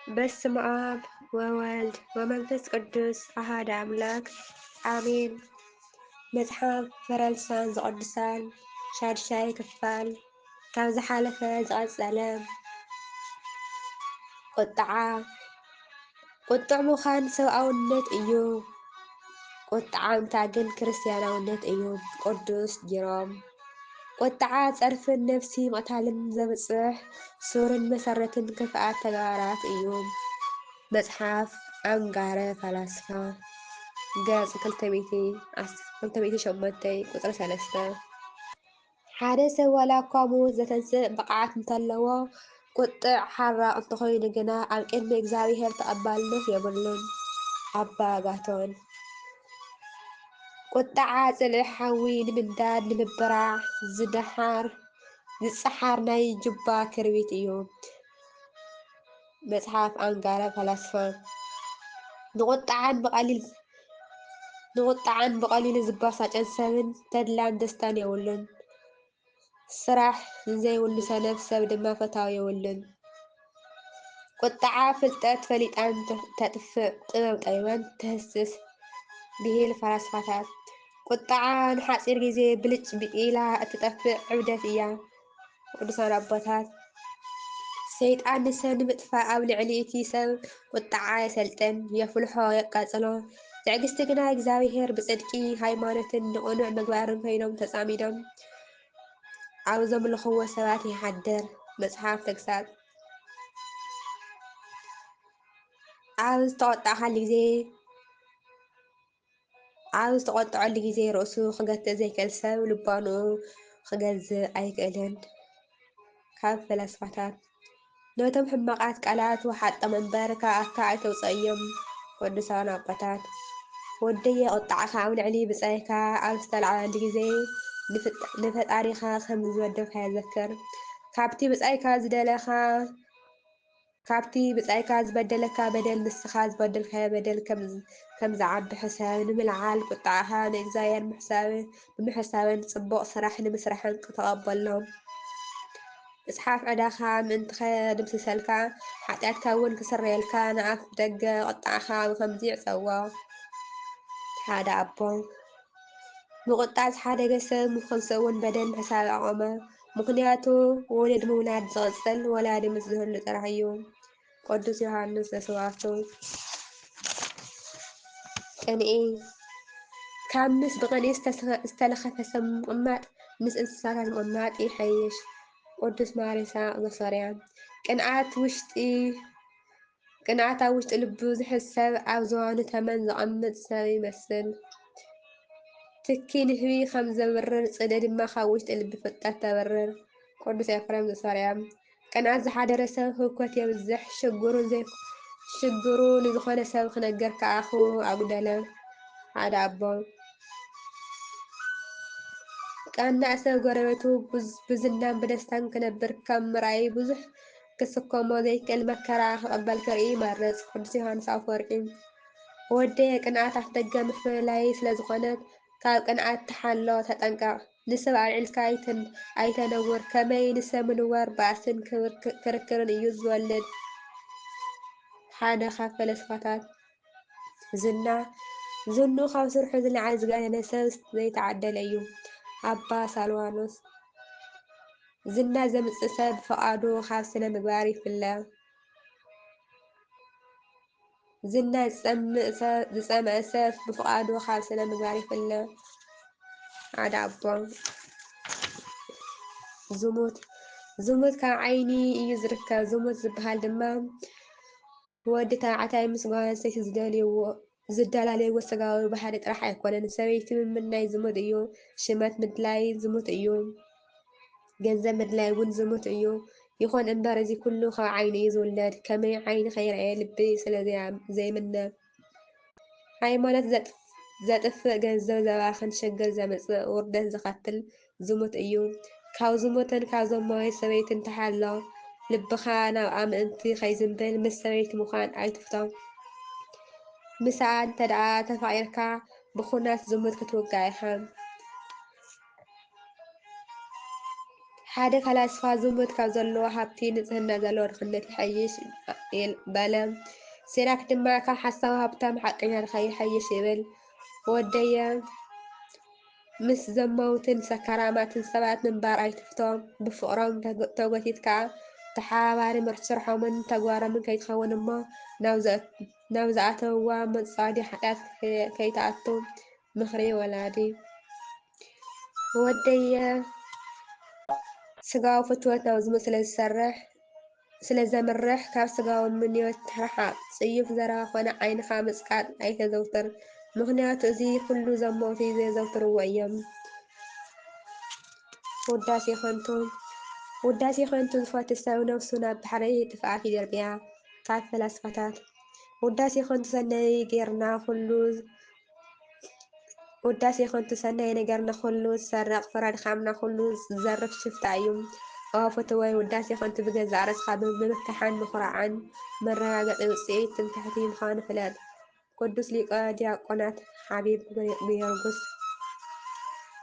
በስመ አብ ወወልድ ወመንፈስ ቅዱስ አሐዱ አምላክ አሜን። መጽሓፍ ፈረንሳን ዝቅዱሳን ሻድሻይ ክፋል ካብ ዝሓለፈ ዝቐፀለ ቁጥዓ ቁጡዕ ምዃን ሰብኣውነት እዩ፣ ቁጥዓ ምንታግ ግን ክርስትያናውነት እዩ። ቅዱስ ጀሮም ቁጥዓ ፀርፍን ነፍሲ ምቕታልን ዘብፅሕ ሱርን መሰረትን ክፍኣት ተግባራት እዩ። መፅሓፍ ኣንጋረ ፈላስፋ ገጽ 208 ቁፅሪ 3 ሓደ ሰብ ዋላ እኳ ምዉት ዘተንስእ ብቕዓት እንተለዎ ቁጡዕ ሓራቕ እንተኾይኑ ግና ኣብ ቅድሚ እግዚኣብሔር ተቐባልነት የብሉን። ኣባ ኣጋቶን ቁጥዓ ጽልኢ ሓዊ ንምንዳድ ንምብራዕ ዝፀሓር ናይ ጅባ ክርቢት እዩ። መጽሓፍ ኣንጋረ ፈላስፋ ንቁጥዓን ብቐሊሉ ዝባሳጨን ሰብን ተድላን ደስታን የብሉን። ስራሕ ንዘይብሉ ሰነፍ ሰብ ድማ ፈታዊ የብሉን። ቁጥዓ ፍልጠት ፈሊጣን ተጥፍእ ጥበብ ጠቢባን ተህስስ ብሂል ፈላስፋታት። ቁጥዓ ንሓፂር ግዜ ብልጭ ኢላ እትጠፍእ ዕብደት እያ። ቅዱሳን ኣቦታት ሰይጣን ንሰብ ንምጥፋእ ኣብ ልዕሊ እቲ ሰብ ቁጥዓ የሰልጥን፣ የፍልሖ፣ የቃፅሎ። ትዕግስቲ ግና እግዚኣብሔር ብጽድቂ ሃይማኖትን ንቕኑዕ ምግባርን ኮይኖም ተፃሚዶም ኣብ ዘምልኽዎ ሰባት ይሓድር። መጽሓፍ ተግሳጽ ኣብ ዝተቆጥዐሉ ግዜ ርእሱ ክገትእ ዘይክእል ሰብ ልባንኡ ክገዝእ ኣይክእልን። ካብ ፈላስፋታት ነቶም ሕማቓት ቃላት ወሓጦም እምበር ካብ ኣፍካ ኣይተውፅእ እዮም። ቅዱሳን ኣቦታት ወደየ ቁጥዓኻ ኣብ ልዕሊ ብፃይካ ኣብ ዝተልዓለሉ ግዜ ንፈጣሪኻ ከም ዝበደልካዮ ዘክር። ካብቲ ብፃይካ ዝበደለካ በደል ንስኻ ዝበደልካዮ በደል ከም ዝዓቢ ሕሳብ ንምልዓል ቁጥዓኻ ንእግዚኣብሔር ብምሕሳብን ፅቡቕ ስራሕ ንምስራሕን ተቐበሎ። መጽሓፍ ዕዳኻ ምእንቲ ከድምስሰልካ ሓጢኣትካ እውን ክስረየልካ ንኣፍ ደገ ቁጥዓኻ ብኸምዚ ይዕፀዎ። ሓደ ኣቦ ብቁጣ ዝሓደገ ሰብ ንክልተ እውን በደል ምሕሳብ ኣቆመ። ምክንያቱ ውሉድ ምውላድ ዝቕፅል ወላዲ ምስ ዝህሉ ጥራሕ እዩ። ቅዱስ ዮሃንስ ዘስዋዕቱ ቅንኢ ካብ ምስ ብቕንኢ ዝተለኸፈ ሰብ ምቕማጥ ምስ እንስሳታት ምቕማጥ ይሐይሽ። ቅዱስ ማርይስሐቅ ዘስርያ ቅንዓት ኣብ ውሽጢ ልቡ ዝሕሰብ ኣብ ዝባኑ ተመን ዘቐምጥ ሰብ ይመስል። ትኪ ንህቢ ከም ዘብርር ጽልኢ ድማ ካብ ውሽጢ ልቢ ፍልጠት ተበርር። ቅዱስ ኤፍሬም ዘስርያ ቅንዓት ዝሓደረ ሰብ ህውከት የብዝሕ። ሽግሩ ንዝኾነ ሰብ ክነግር ከኣኹ ኣጉደለ። ሓደ ኣቦ ቀናእ ሰብ ጎረቤቱ ብዝናን ብደስታን ክነብር ከም ምርኣይ ብዙሕ ክስከሞ ዘይክእል መከራ ክቕበል ክርኢ ይመርፅ። ቅዱስ ዮሃንስ ኣፈወርቂ ወደየ ቅንዓት ኣፍደገ ምፍላይ ስለዝኾነት ካብ ቅንዓት ተሓሎ ተጠንቀቕ። ንሰብ ኣልዒልካ ኣይተነውር። ከመይ ንሰብ ምንዋር ባእስን ክርክርን እዩ ዝወልድ። ሓደ ካብ ፈላስፋታት ዝንኡ ካብ ስርሑ ዝለዓለ ዝገነነ ሰብ ዘይተዓደለ እዩ። ኣባ ሳልዋኖስ ዝና ዘምጽእ ሰብ ብፍቓዱ ካብ ስነ ምግባር ይፍለ። ዝና ዝጸምአ ሰብ ብፍቓዱ ካብ ስነ ምግባር ይፍለ። ሓደ ኣቦ ዝሙት ካብ ዓይኒ እዩ ዝርከብ። ዝሙት ዝበሃል ድማ ወዲ ተባዕታይ ምስ ጓል ኣንስተይቲ ዝደላለይዎ ስጋዊ ባህሪ ጥራሕ ኣይኮነን። ሰበይቲ ምምናይ ዝሙት እዩ። ሽመት ምድላይ ዝሙት እዩ። ገንዘብ ምድላይ እውን ዝሙት እዩ። ይኹን እምበር እዚ ኩሉ ካብ ዓይኒ እዩ ዝውለድ። ከመይ ዓይኒ ከይረአየ ልቢ ስለዘይምነ። ሃይማኖት ዘጥፍእ ገንዘብ ዘባኽን ሽግር ዘምጽእ ውርደት ዝኸትል ዝሙት እዩ። ካብ ዝሙትን ካብ ዘማዊት ሰበይትን ተሓሎ ልብኻ ናብኣ ምእንቲ ከይዝምብል ምስ ሰበይቲ ምዃን ኣይትፍቶም። ምስኣ እንተደኣ ተፋቒርካ ብኹናት ዝሙት ክትውጋእ ኢኻ። ሓደ ፈላስፋ ዝሙት ካብ ዘለዎ ሃብቲ ንጽህና ዘለዎ ድኽነት ይሐይሽ በለ። ሲራክ ድማ ካብ ሓሳቡ ሃብታም ሓቀኛ ድኻ ይሐይሽ ይብል። ወደየ ምስ ዘመውትን ሰካራማትን ሰባት ምንባር ኣይትፍቶም። ብፍቕሮም ተጐቲትካ ተሓባባሪ ስርሖምን ተግባሮምን ከይትኸውን እሞ ናብ ዝኣተውዋ መጻዲ ኃጢኣት ከይተኣቱ ምኽሪ ወላዲ። ወደየ ስጋዊ ፍትወት ናብ ዝመስለ ስለ ዘምርሕ ካብ ስጋዊ ምንዮት ርሓቕ። ጽዩፍ ዘረባ ኮነ ዓይንኻ ምጽቃጥ ኣይተዘውትር፣ ምኽንያቱ እዚ ኩሉ ዘመውቲ ዘዘውትርዎ እዮም። ውዳሴ ከንቱ ዝፈቱ ሰብ ነፍሱ ናብ ባሕሪ ጥፍኣት ይደርብያ። ካብ ፈላስፋታት ውዳሴ ከንቱ ሰናይ ነገርና ኩሉ ዝሰርቕ ፍረ ድኻምና ኩሉ ዝዘርፍ ሽፍታ እዩ። ኦ ፈተወይ ውዳሴ ከንቱ ብገዛእ ርእስኻ ብምምክሓን ምኹራዕን መረጋገፂ ውፅኢት ትምክሕቲ ምዃኑ ፍለጥ። ቅዱስ ሊቀ ዲያቆናት ሓቢብ ጊዮርጊስ።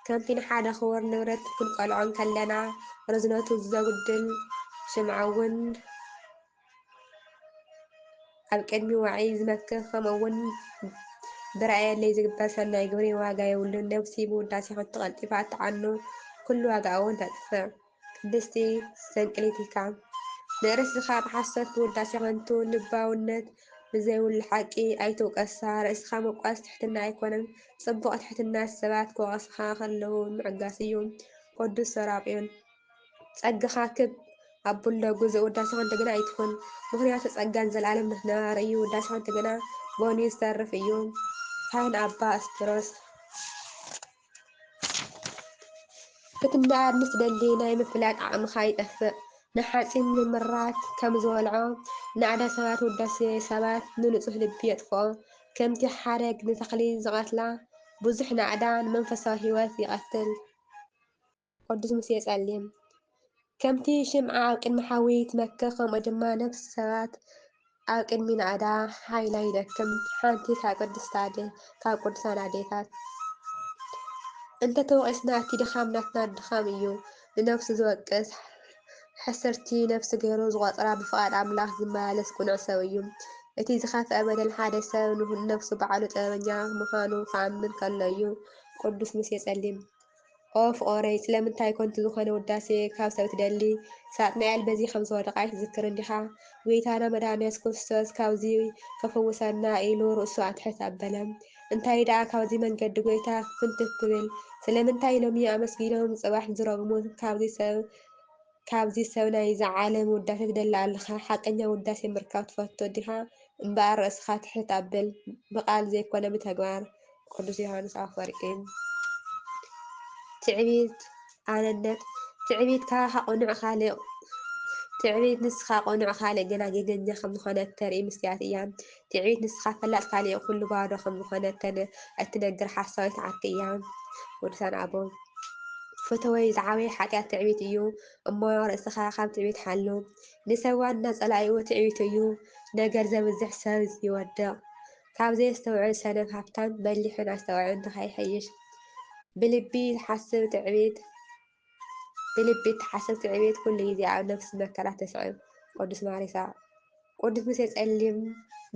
ከምቲ ንሓደ ክቡር ንብረት ክንቀልዖ ከለና ርዝነቱ ዘጉድል ሽምዓውን ኣብ ቅድሚ ዋዒ ዝመክኽ ከምኡውን ብረኣየለይ ዝግበር ሰናይ ግብሪ ዋጋ የብሉን። ነፍሲ ብውዳሴ ከንቱ ቀልጢፋ እትዓኑ ኩሉ ዋጋኣ እውን ተጥፍእ። ቅድስቲ ሰንቅሊቲካ። ንርእስኻ ብሓሶት ብውዳሴ ከንቱ ልባውነት ብዘይብሉ ሓቂ ኣይትውቀሳ። ርእስኻ ምውቃስ ትሕትና ኣይኮነን፣ ጽቡቕ ትሕትና ሰባት ክወቅሱኻ ከለዉ ምዕጋስ እዩ። ቅዱስ ሰራጵዮን። ጸግኻ ክብ ኣቡሎ ጉዙእ ውዳሴ ከንቱ ግና ኣይትኹን፣ ምኽንያቱ ጸጋን ዘለዓለም ንኽነባር እዩ። ውዳሴ ከንቱ ግና በይኑ ዝተርፍ እዩ። ካህን ኣባ እስድሮስ። ክትነኣር ምስደሊ ናይ ምፍላጥ ዓቕምኻ ይጠፍእ። ንሓጺን ምምራት ከም ዝበልዖ ናዕዳ ሰባት ውዳሴ ሰባት ንንጹህ ልቢ የጥፍኦ። ከምቲ ሓረግ ንተኽሊ ዝቐትላ ብዙሕ ናዕዳ ንመንፈሳዊ ህይወት ይቐትል። ቅዱስ ሙሴ ጸሊም። ከምቲ ሽምዓ ኣብ ቅድሚ ሓዊ ትመክኽ ከምኡ ድማ ነፍሲ ሰባት ኣብ ቅድሚ ናዕዳ ሓይላ ይደክም። ሓንቲ ካብ ቅዱሳን ኣዴታት እንተተወቒስና እቲ ድኻም ናትና ድኻም እዩ ንነፍሱ ዝወቅስ፣ ሕስርቲ ነፍሲ ገይሩ ዝቖፅራ ብፍቓድ ኣምላኽ ዝመላለስ ቁኑዕ ሰብ እዩ። እቲ ዝኸፍአ በደል ሓደ ሰብ ንነፍሱ ባዕሉ ጥበበኛ ምዃኑ ክኣምን ከሎ እዩ። ቅዱስ ሙሴ ጸሊም። ኦ ፍቑረይ ስለምንታይ ከንቱ ዝኾነ ውዳሴ ካብ ሰብ ትደሊ? ሳጥናኤል በዚ ከም ዝወደቐ ኣይትዝክርን ዲኻ? ጎይታና መድኃኒና ኢየሱስ ክርስቶስ ካብዚ ከፈውሰና ኢሉ ርእሱ ኣትሕት ኣበለ። እንታይ ደኣ ካብዚ መንገዲ ጎይታ ፍንትው ክብል? ስለምንታይ ሎሚ ኣመስጊኖም ጽባሕ ዝረግሙ ካብዚ ሰብ ናይዚ ዓለም ውዳሴ ትደሊ ኣለኻ? ሓቀኛ ውዳሴ ምርካብ ትፈቱ ዲኻ እምበኣር ርእስኻ ትሕት ኣብል ብቓል ዘይኮነ ብተግባር። ቅዱስ ዮሃንስ ኣፈወርቂ። ትዕቢት ኣነነት። ትዕቢት ንስኻ ቁኑዕ ካልእ ግና ጌገኛ ከም ዝኾነ እተርኢ መስትያት እያ። ትዕቢት ንስኻ ፈላጥ ካልእ ኩሉ ባዶ ከም ዝኾነ እትነግር ሓሳዊት ዓርኪ እያ። ቅዱሳን ኣቦ። ፈተወይ ዝዓበየ ኃጢኣት ትዕቢት እዩ እሞ ርእስኻ ካብ ትዕቢት ሓሉ። ንሰብ ዋና ጸላኢኡ ትዕቢት እዩ። ነገር ዘብዝሕ ሰብ ይወድቕ። ካብ ዘየስተውዕል ሰነፍ ሃብታም በሊሕን ኣስተዋዕን ድኻ ይሐይሽ። ብልቢ ትሓስብ ትዕቢት ኩሉ ግዜ ኣብ ነፍሲ መከራ ተስዕብ። ቅዱስ ማሪሳቅ። ቅዱስ ሙሴ ጸሊም።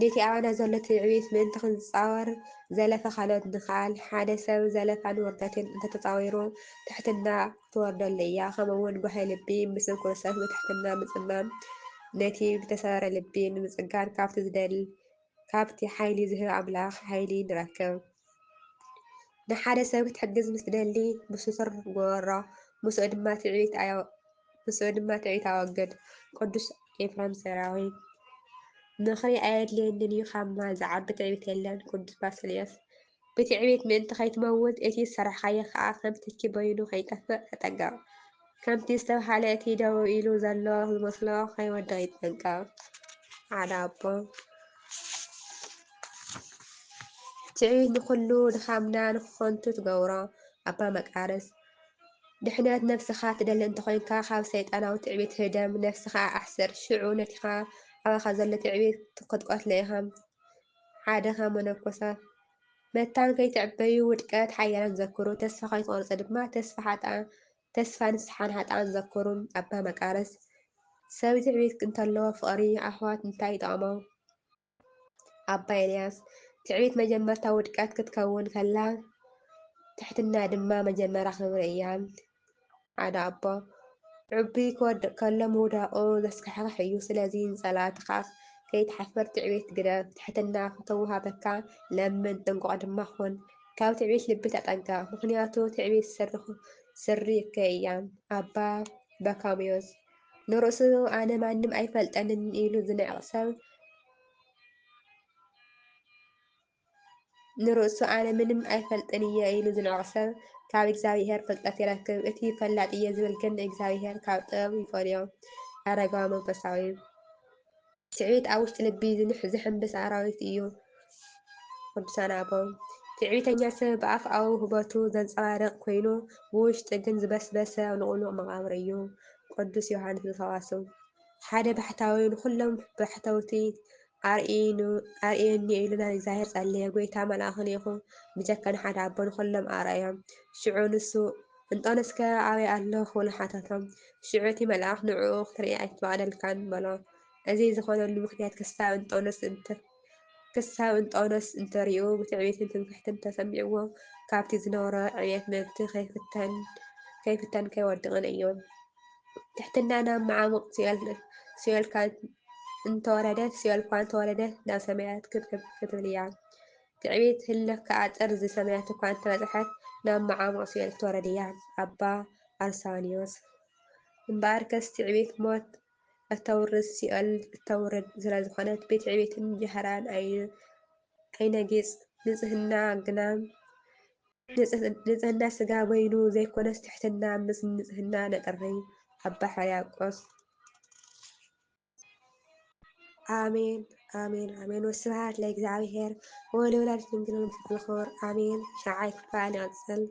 ነቲ ኣብና ዘሎ ትዕቢት ምእንቲ ክንጻወር ዘለፈ ካልኦት ንኸኣል። ሓደ ሰብ ዘለፋን ውርደትን እንተተጻዊሩ ትሕትና ክትወርደሉ እያ። ከምኡውን ጓሂ ልቢ ምስም ክርስቶስ ብትሕትና ምጽማም ነቲ ዝተሰበረ ልቢ ንምጽጋን ካብቲ ሓይሊ ዝህብ ኣምላኽ ሓይሊ ንረክብ። ንሓደ ሰብ ክትሕግዝ ምስ ትደሊ ብስቱር ግበሮ፣ ምስኡ ድማ ትዕቢት ኣወግድ። ቅዱስ ኤፍሬም ሶርያዊ። ምኽሪ ኣየድልየንን እዩ ካብ ማል ዝዓቢ ትዕቢት የለን። ቅዱስ ባስልዮስ። ብትዕቢት ምእንቲ ከይትመውት እቲ ዝሰርሕካዮ ከዓ ከም ትኪ በይኑ ከይጠፍእ ተጠንቀቕ። ከምቲ ዝተባህለ እቲ ደው ኢሉ ዘሎ ዝመስሎ ከይወድቕ ይትጠንቀቕ። ሓደ ኣቦ። ትዕቢት ንኹሉ ድኻምና ንኽኸንቱ ትገብሮ። ኣባ መቃርስ። ድሕነት ነፍስኻ ትደሊ እንተኮይንካ ካብ ሰይጣናዊ ትዕቢት ህደም ነፍስኻ ኣሕስር። ሽዑ ነቲኻ ኣብኻ ዘሎ ትዕቢት ክትቆትሎ ኢኻ። ሓደ ካብ መነኮሳት። መታን ከይትዕበዩ ውድቀት ሓያላን ዘክሩ፣ ተስፋ ከይትቆርጹ ድማ ተስፋ ሓጥኣ ተስፋ ንስሓን ሃጣን ዘዘኩሩ ኣባ መቃርስ ሰብ ትዕቢት እንተለዎ ፍቕሪ ኣሕዋት እንታይ ይጠቕሞ? ኣባ ኤልያስ ትዕቢት መጀመርታ ውድቀት ክትከውን ከላ ትሕትና ድማ መጀመርያ ክብሪ እያ። ሓደ ኣቦ ዕቡይ ክወድቕ ከሎ ምውዳቑ ዘስካሕክሕ እዩ። ስለዚ ንጸላእትኻ ከይትሓፍር ትዕቢት ግደፍ። ትሕትና ክትወሃበካ ለምን፣ ጥንቁቕ ድማ ኩን። ካብ ትዕቢት ልቢ ተጠንቀቕ፣ ምክንያቱ ትዕቢት ስሪ እከ እያ። ኣባ በካምዮስ ንርእሱ ኣነ ማንም ኣይፈልጠንን ኢሉ ዝንዕቕ ሰብ ንርእሱ ኣነ ምንም ኣይፈልጥን እየ ኢሉ ዝንዕቕ ሰብ ካብ እግዚኣብሔር ፍልጠት ይረክብ። እቲ ፈላጥ እየ ዝብል ግን እግዚኣብሔር ካብ ጥበብ ይፈልዮ። ኣረጋዊ መንፈሳዊ ትዕቢት ኣብ ውሽጢ ልቢ ዝሕምብስ ኣራዊት እዩ። ቅዱሳን ኣቦ ትዕቢተኛ ሰብ ብኣፍኣዊ ውህበቱ ዘንጸባርቕ ኮይኑ ብውሽጢ ግን ዝበስበሰ ልቕሉቕ መቓብር እዩ። ቅዱስ ዮሃንስ ዘሰዋስው ሓደ ባሕታዊ ንኩሎም ባሕተውቲ ኣርኤኒ ኢሉ ናብ እግዚኣብሔር ጸለየ። ጎይታ መልኣኽን ኢኹ ብጀካን ሓደ ኣቦ ንኩሎም ኣርኣዮም። ሽዑ ንሱ እንጦንስከ ኣበይ ኣሎ ክብሉ ሓተቶም። ሽዑ እቲ መልኣኽ ንዕኡ ክትርኢ ኣይትፈቕደልካን በሎ። እዚ ዝኾነሉ ምክንያት ክሳብ እንጦኖስ እንተሪኡ ብትዕቢትን ትምክሕትን ተሰሚዕዎ ካብቲ ዝነበሮ ዕብየት መብቲ ከይፍተን ከይወድቕን እዩ። ትሕትና ናብ መዓሙቕ ሲኦልካ እንተወረደት ናብ ሰማያት ክትብል እያ። ትዕቢት ህለካ ኣፀድ ሰማያት እኳ እንተበፅሐት ናብ መዓሙቕ ሲኦል ክትወርድ እያ። ኣባ ኣርሳንዮስ እምበኣርከስ ትዕቢት ሞት እተውርስ ሲኦል እተውርድ ስለዝኾነት ብትዕቢትን ጃህራን ኣይነጊፅ። ንጽህና ስጋ በይኑ ዘይኮነስ ትሕትና ምስ ንጽህና ነጥሪ። ኣባ ሕርያቆስ አሜን አሜን አሜን። ወስብሐት ለእግዚአብሔር ወለወላዲቱ ድንግል ወለመስቀሉ ክቡር አሜን። ሻዓይ ክፋል ይቕፅል።